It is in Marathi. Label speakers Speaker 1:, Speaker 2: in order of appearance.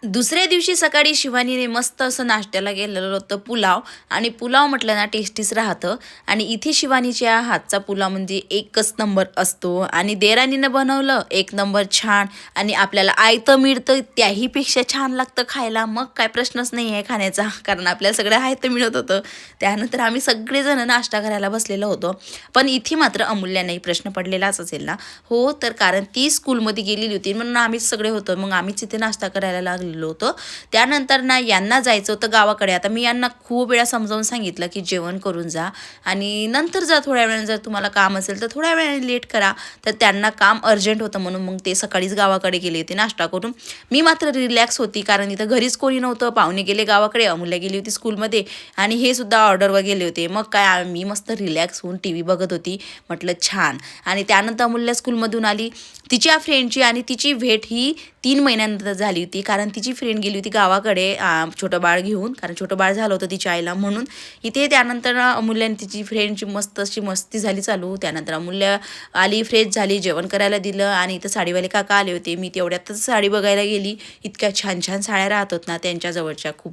Speaker 1: दुसऱ्या दिवशी सकाळी शिवानीने मस्त असं नाश्त्याला गेलेलं होतं पुलाव. आणि पुलाव म्हटलं ना टेस्टीच राहतं. आणि इथे शिवानीच्या हातचा पुलाव म्हणजे एकच नंबर असतो. आणि देरानीनं बनवलं एक नंबर छान. आणि आपल्याला आयतं मिळतं त्याहीपेक्षा छान लागतं खायला. मग काय प्रश्नच नाही आहे खाण्याचा, कारण आपल्याला सगळं आयतं मिळत होतं. त्यानंतर आम्ही सगळेजण नाश्ता करायला बसलेलो होतो. पण इथे मात्र अमूल्यालाही प्रश्न पडलेलाच असेल ना. हो, तर कारण ती स्कूलमध्ये गेलेली होती म्हणून आम्हीच सगळे होतो. मग आम्हीच इथे नाश्ता करायला लागलो होतं. त्यानंतर ना यांना जायचं होतं गावाकडे. आता मी यांना खूप वेळा समजावून सांगितलं की जेवण करून जा आणि नंतर जा, थोड्या वेळाने जर तुम्हाला काम असेल तर थोड्या वेळाने लेट करा. तर त्यांना काम अर्जंट होतं म्हणून मग ते सकाळीच गावाकडे गेले होते नाश्ता करून. मी मात्र रिलॅक्स होती, कारण इथं घरीच कोणी नव्हतं. पाहुणे गेले गावाकडे, अमूल्या गेली होती स्कूलमध्ये आणि हे सुद्धा ऑर्डरवर गेले होते. मग काय मी मस्त रिलॅक्स होऊन टी व्ही बघत होती. म्हटलं छान. आणि त्यानंतर अमूल्या स्कूलमधून आली. तिच्या फ्रेंडची आणि तिची भेट ही 3 महिन्यानंतर झाली होती, कारण तिची फ्रेंड गेली होती गावाकडे छोटं बाळ घेऊन, कारण छोटं बाळ झालं होतं तिच्या आईला म्हणून. इथे त्यानंतर अमूल्याने तिची फ्रेंडची मस्त अशी मस्ती झाली चालू. त्यानंतर अमूल्या आली, फ्रेश झाली, जेवण करायला दिलं. आणि इथं साडीवाले काका आले होते. मी तेवढ्यातच साडी बघायला गेली. इतक्या छान छान साड्या राहतात ना त्यांच्याजवळच्या, खूप